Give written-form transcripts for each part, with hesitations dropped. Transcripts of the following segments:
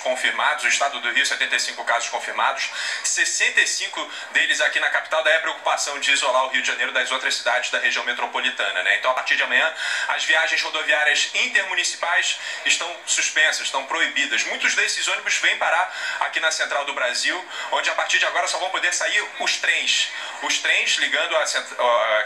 confirmados, o estado do Rio 75 casos confirmados, 65 deles aqui na capital, daí a preocupação de isolar o Rio de Janeiro das outras cidades da região metropolitana, né? Então a partir de amanhã as viagens rodoviárias intermunicipais estão suspensas, estão proibidas. Muitos desses ônibus vêm parar aqui na Central do Brasil, onde a partir de agora só vão poder sair os trens. Os trens ligando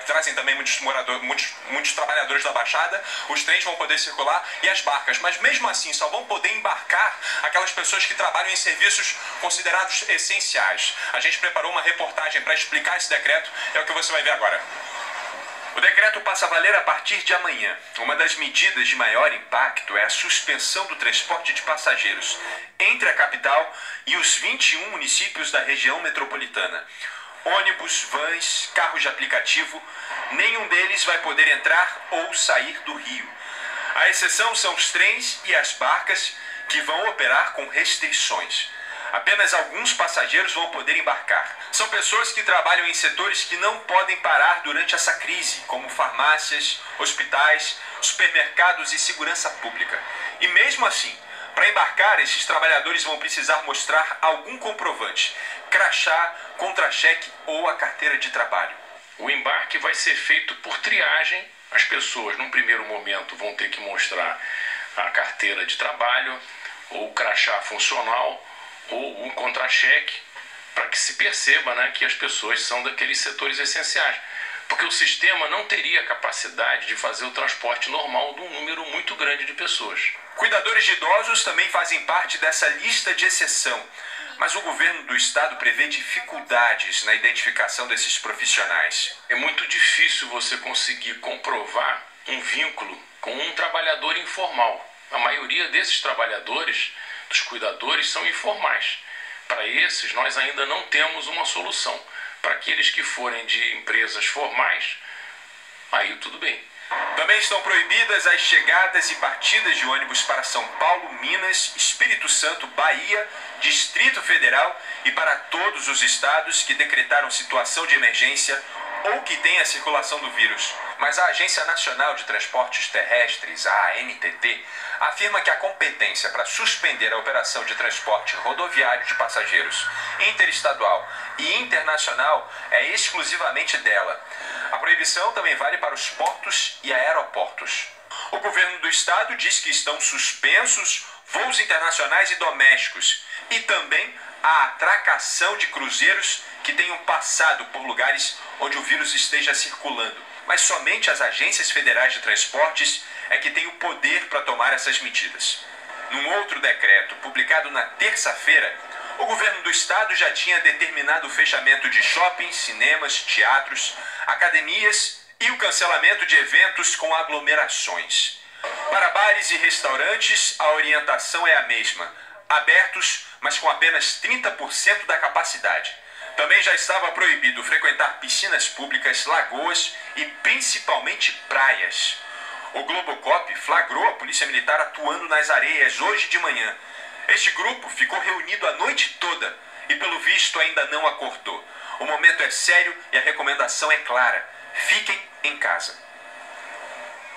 que trazem também muitos trabalhadores da Baixada, os trens vão poder circular e as barcas, mas mesmo assim só vão poder embarcar aquelas pessoas que trabalham em serviços considerados essenciais. A gente preparou uma reportagem para explicar esse decreto, é o que você vai ver agora. O decreto passa a valer a partir de amanhã. Uma das medidas de maior impacto é a suspensão do transporte de passageiros entre a capital e os 21 municípios da região metropolitana. Ônibus, vans, carros de aplicativo, nenhum deles vai poder entrar ou sair do Rio. A exceção são os trens e as barcas, que vão operar com restrições. Apenas alguns passageiros vão poder embarcar. São pessoas que trabalham em setores que não podem parar durante essa crise, como farmácias, hospitais, supermercados e segurança pública. E mesmo assim, para embarcar, esses trabalhadores vão precisar mostrar algum comprovante, crachá, contra-cheque ou a carteira de trabalho. O embarque vai ser feito por triagem. As pessoas, num primeiro momento, vão ter que mostrar a carteira de trabalho, ou o crachá funcional, ou um contra-cheque, para que se perceba, né, que as pessoas são daqueles setores essenciais. Porque o sistema não teria capacidade de fazer o transporte normal de um número muito grande de pessoas. Cuidadores de idosos também fazem parte dessa lista de exceção. Mas o governo do estado prevê dificuldades na identificação desses profissionais. É muito difícil você conseguir comprovar um vínculo com um trabalhador informal. A maioria desses trabalhadores, dos cuidadores, são informais. Para esses, nós ainda não temos uma solução. Para aqueles que forem de empresas formais, aí tudo bem. Também estão proibidas as chegadas e partidas de ônibus para São Paulo, Minas, Espírito Santo, Bahia, Distrito Federal e para todos os estados que decretaram situação de emergência ou que têm a circulação do vírus. Mas a Agência Nacional de Transportes Terrestres, a ANTT, afirma que a competência para suspender a operação de transporte rodoviário de passageiros interestadual e internacional é exclusivamente dela. A proibição também vale para os portos e aeroportos. O governo do estado diz que estão suspensos voos internacionais e domésticos e também a atracação de cruzeiros que tenham passado por lugares onde o vírus esteja circulando. Mas somente as agências federais de transportes é que têm o poder para tomar essas medidas. Num outro decreto, publicado na terça-feira, o governo do estado já tinha determinado o fechamento de shoppings, cinemas, teatros, academias e o cancelamento de eventos com aglomerações. Para bares e restaurantes, a orientação é a mesma, abertos, mas com apenas 30% da capacidade. Também já estava proibido frequentar piscinas públicas, lagoas e principalmente praias. O Globocop flagrou a Polícia Militar atuando nas areias hoje de manhã. Este grupo ficou reunido a noite toda e, pelo visto, ainda não acordou. O momento é sério e a recomendação é clara: fiquem em casa.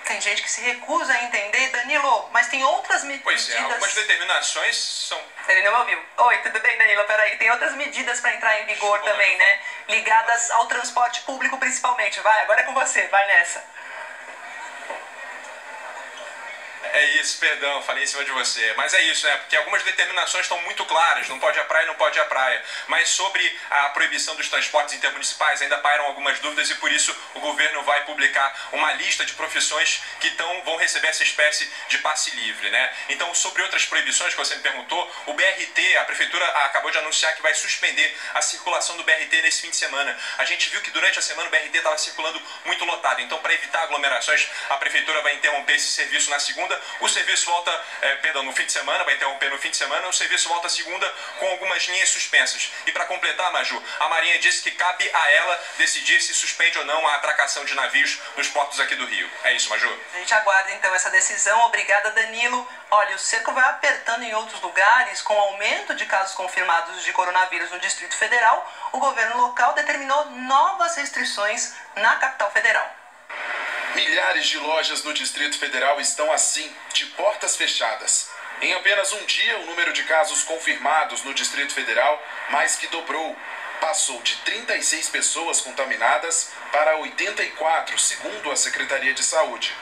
Tem gente que se recusa a entender, Danilo, mas tem outras medidas... Pois é, algumas determinações são... Ele não ouviu. Oi, tudo bem, Danilo? Peraí, tem outras medidas para entrar em vigor também, né? Ligadas ao transporte público principalmente. Vai, agora é com você, vai nessa. É isso, perdão, falei em cima de você. Mas é isso, né? Porque algumas determinações estão muito claras. Não pode ir à praia, não pode ir à praia. Mas sobre a proibição dos transportes intermunicipais ainda pairam algumas dúvidas e por isso o governo vai publicar uma lista de profissões que vão receber essa espécie de passe livre, né? Então, sobre outras proibições que você me perguntou, o BRT, a prefeitura acabou de anunciar que vai suspender a circulação do BRT nesse fim de semana. A gente viu que durante a semana o BRT estava circulando muito lotado. Então, para evitar aglomerações, a prefeitura vai interromper esse serviço na segunda. O serviço volta, no fim de semana, vai interromper no fim de semana, o serviço volta segunda com algumas linhas suspensas. E para completar, Maju, a Marinha disse que cabe a ela decidir se suspende ou não a atracação de navios nos portos aqui do Rio. É isso, Maju? A gente aguarda então essa decisão. Obrigada, Danilo. Olha, o cerco vai apertando em outros lugares. Com o aumento de casos confirmados de coronavírus no Distrito Federal, o governo local determinou novas restrições na capital federal. Milhares de lojas no Distrito Federal estão assim, de portas fechadas. Em apenas um dia, o número de casos confirmados no Distrito Federal mais que dobrou. Passou de 36 pessoas contaminadas para 84, segundo a Secretaria de Saúde.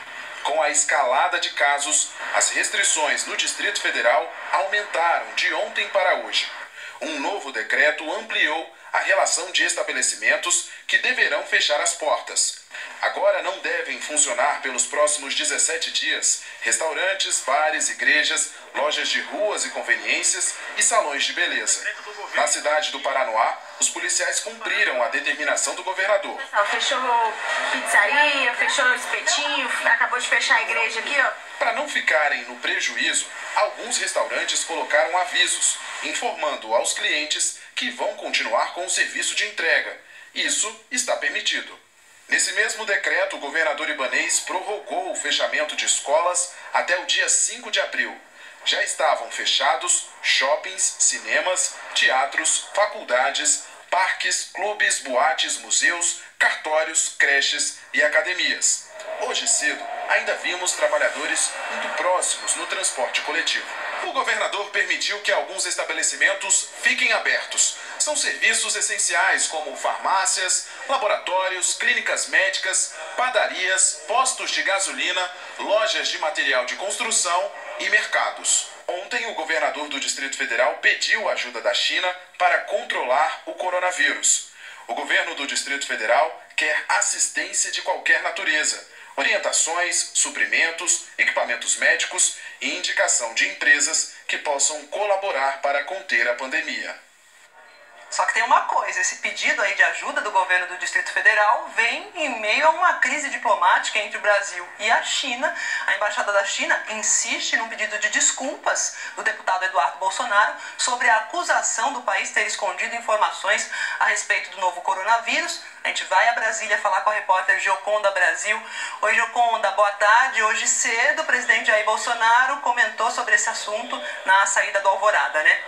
Com a escalada de casos, as restrições no Distrito Federal aumentaram de ontem para hoje. Um novo decreto ampliou a relação de estabelecimentos que deverão fechar as portas. Agora não devem funcionar pelos próximos 17 dias restaurantes, bares, igrejas, lojas de ruas e conveniências e salões de beleza. Na cidade do Paranoá, os policiais cumpriram a determinação do governador. Fechou pizzaria, fechou espetinho, acabou de fechar a igreja aqui, ó. Para não ficarem no prejuízo, alguns restaurantes colocaram avisos, informando aos clientes que vão continuar com o serviço de entrega. Isso está permitido. Nesse mesmo decreto, o governador Ibanez prorrogou o fechamento de escolas até o dia 5 de abril. Já estavam fechados shoppings, cinemas, teatros, faculdades, parques, clubes, boates, museus, cartórios, creches e academias. Hoje cedo, ainda vimos trabalhadores muito próximos no transporte coletivo. O governador permitiu que alguns estabelecimentos fiquem abertos. São serviços essenciais como farmácias, laboratórios, clínicas médicas, padarias, postos de gasolina, lojas de material de construção e mercados. Ontem, o governador do Distrito Federal pediu a ajuda da China para controlar o coronavírus. O governo do Distrito Federal quer assistência de qualquer natureza, orientações, suprimentos, equipamentos médicos e indicação de empresas que possam colaborar para conter a pandemia. Só que tem uma coisa, esse pedido aí de ajuda do governo do Distrito Federal vem em meio a uma crise diplomática entre o Brasil e a China. A Embaixada da China insiste num pedido de desculpas do deputado Eduardo Bolsonaro sobre a acusação do país ter escondido informações a respeito do novo coronavírus. A gente vai a Brasília falar com a repórter Gioconda Brasil. Oi, Gioconda, boa tarde. Hoje cedo o presidente Jair Bolsonaro comentou sobre esse assunto na saída do Alvorada, né?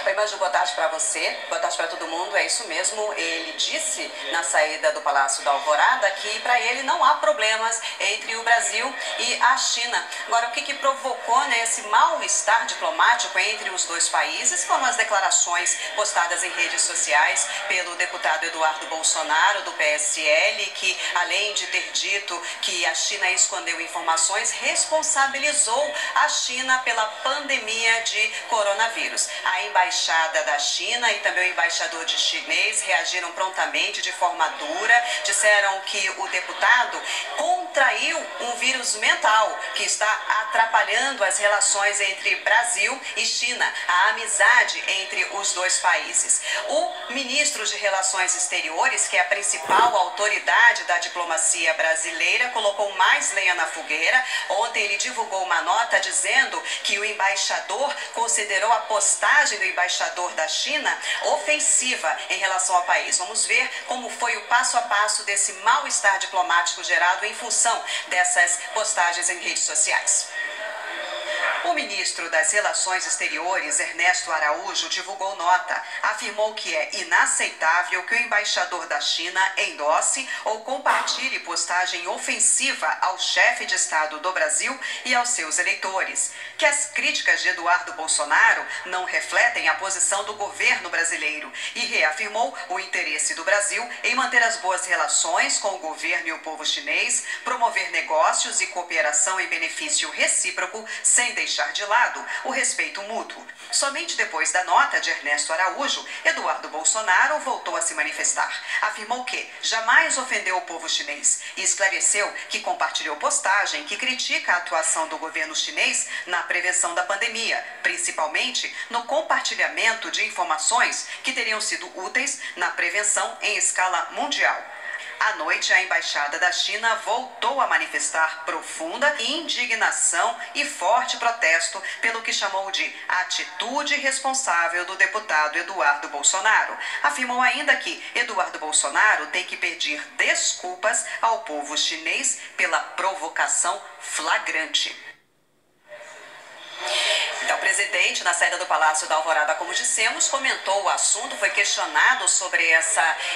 Oi, Maju, boa tarde para você, boa tarde para todo mundo. É isso mesmo, ele disse na saída do Palácio da Alvorada que para ele não há problemas entre o Brasil e a China. Agora, o que provocou, né, esse mal-estar diplomático entre os dois países foram as declarações postadas em redes sociais pelo deputado Eduardo Bolsonaro, do PSL, que, além de ter dito que a China escondeu informações, responsabilizou a China pela pandemia de coronavírus. A Embaixada da China e também o embaixador chinês reagiram prontamente de forma dura, disseram que o deputado contraiu um vírus mental que está atrapalhando as relações entre Brasil e China, a amizade entre os dois países. O ministro de Relações Exteriores, que é a principal autoridade da diplomacia brasileira, colocou mais lenha na fogueira. Ontem ele divulgou uma nota dizendo que o embaixador considerou a postagem do embaixador da China ofensiva em relação ao país. Vamos ver como foi o passo a passo desse mal-estar diplomático gerado em função dessas postagens em redes sociais. O ministro das Relações Exteriores, Ernesto Araújo, divulgou nota. Afirmou que é inaceitável que o embaixador da China endosse ou compartilhe postagem ofensiva ao chefe de Estado do Brasil e aos seus eleitores. Que as críticas de Eduardo Bolsonaro não refletem a posição do governo brasileiro e reafirmou o interesse do Brasil em manter as boas relações com o governo e o povo chinês, promover negócios e cooperação em benefício recíproco, sem deixar de lado o respeito mútuo. Somente depois da nota de Ernesto Araújo, Eduardo Bolsonaro voltou a se manifestar. Afirmou que jamais ofendeu o povo chinês e esclareceu que compartilhou postagem que critica a atuação do governo chinês na prevenção da pandemia, principalmente no compartilhamento de informações que teriam sido úteis na prevenção em escala mundial. À noite, a Embaixada da China voltou a manifestar profunda indignação e forte protesto pelo que chamou de atitude irresponsável do deputado Eduardo Bolsonaro. Afirmou ainda que Eduardo Bolsonaro tem que pedir desculpas ao povo chinês pela provocação flagrante. Então, presidente, na saída do Palácio da Alvorada, como dissemos, comentou o assunto, foi questionado sobre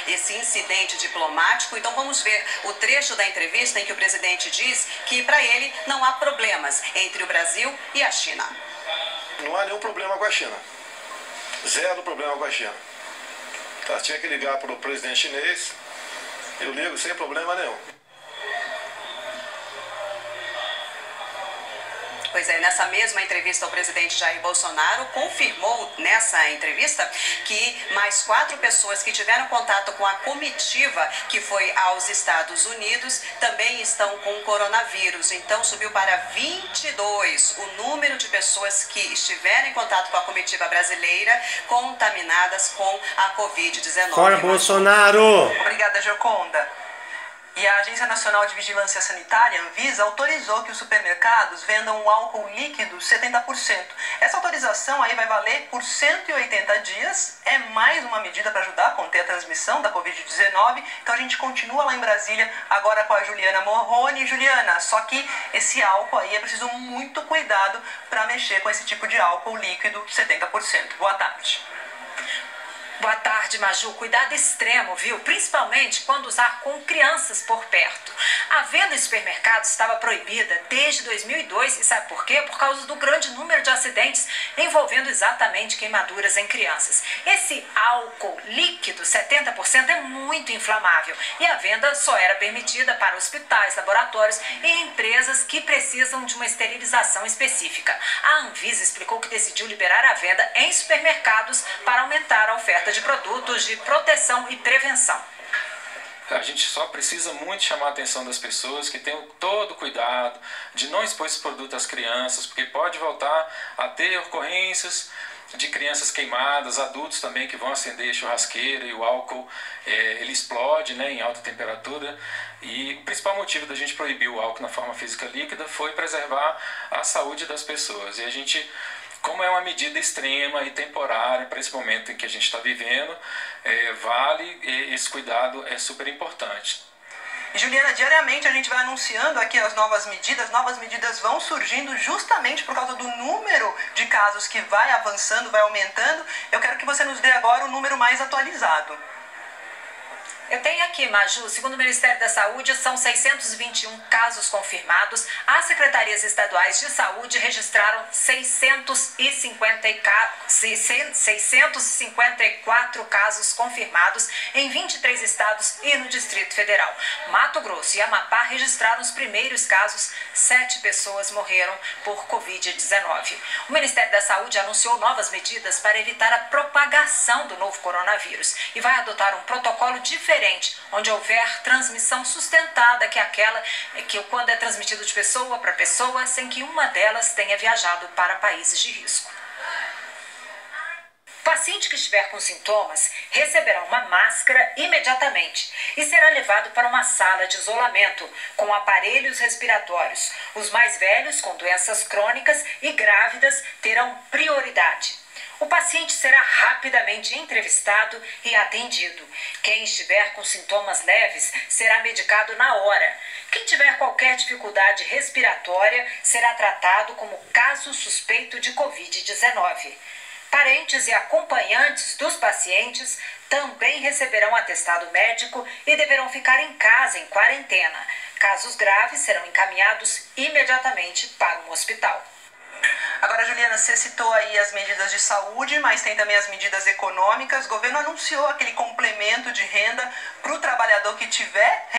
esse incidente diplomático. Então vamos ver o trecho da entrevista em que o presidente diz que para ele não há problemas entre o Brasil e a China. Não há nenhum problema com a China. Zero problema com a China. Tá, tinha que ligar para o presidente chinês, eu ligo sem problema nenhum. Pois é, nessa mesma entrevista, o presidente Jair Bolsonaro confirmou nessa entrevista que mais 4 pessoas que tiveram contato com a comitiva que foi aos Estados Unidos também estão com coronavírus. Então subiu para 22 o número de pessoas que estiveram em contato com a comitiva brasileira contaminadas com a Covid-19. Fora Bolsonaro! Obrigada, Gioconda. E a Agência Nacional de Vigilância Sanitária, Anvisa, autorizou que os supermercados vendam o álcool líquido 70%. Essa autorização aí vai valer por 180 dias. É mais uma medida para ajudar a conter a transmissão da Covid-19. Então a gente continua lá em Brasília, agora com a Juliana Morrone. Juliana, só que esse álcool aí é preciso muito cuidado para mexer com esse tipo de álcool líquido 70%. Boa tarde. Boa tarde, Maju. Cuidado extremo, viu? Principalmente quando usar com crianças por perto. A venda em supermercados estava proibida desde 2002 e sabe por quê? Por causa do grande número de acidentes envolvendo exatamente queimaduras em crianças. Esse álcool líquido, 70%, é muito inflamável e a venda só era permitida para hospitais, laboratórios e empresas que precisam de uma esterilização específica. A Anvisa explicou que decidiu liberar a venda em supermercados para aumentar a oferta de produtos de proteção e prevenção. A gente só precisa muito chamar a atenção das pessoas que tenham todo cuidado de não expor esse produto às crianças, porque pode voltar a ter ocorrências de crianças queimadas, adultos também que vão acender churrasqueira e o álcool ele explode, né, em alta temperatura. E o principal motivo da gente proibir o álcool na forma física líquida foi preservar a saúde das pessoas. E a gente, como é uma medida extrema e temporária para esse momento em que a gente está vivendo, esse cuidado é super importante. E Juliana, diariamente a gente vai anunciando aqui as novas medidas vão surgindo justamente por causa do número de casos que vai avançando, vai aumentando. Eu quero que você nos dê agora o número mais atualizado. Eu tenho aqui, Maju, segundo o Ministério da Saúde, são 621 casos confirmados. As secretarias estaduais de saúde registraram 654 casos confirmados em 23 estados e no Distrito Federal. Mato Grosso e Amapá registraram os primeiros casos, 7 pessoas morreram por Covid-19. O Ministério da Saúde anunciou novas medidas para evitar a propagação do novo coronavírus e vai adotar um protocolo diferente, onde houver transmissão sustentada, que é aquela que quando é transmitido de pessoa para pessoa, sem que uma delas tenha viajado para países de risco. O paciente que estiver com sintomas receberá uma máscara imediatamente e será levado para uma sala de isolamento com aparelhos respiratórios. Os mais velhos, com doenças crônicas e grávidas, terão prioridade. O paciente será rapidamente entrevistado e atendido. Quem estiver com sintomas leves será medicado na hora. Quem tiver qualquer dificuldade respiratória será tratado como caso suspeito de Covid-19. Parentes e acompanhantes dos pacientes também receberão atestado médico e deverão ficar em casa em quarentena. Casos graves serão encaminhados imediatamente para um hospital. Agora, Juliana, você citou aí as medidas de saúde, mas tem também as medidas econômicas. O governo anunciou aquele complemento de renda para o trabalhador que tiver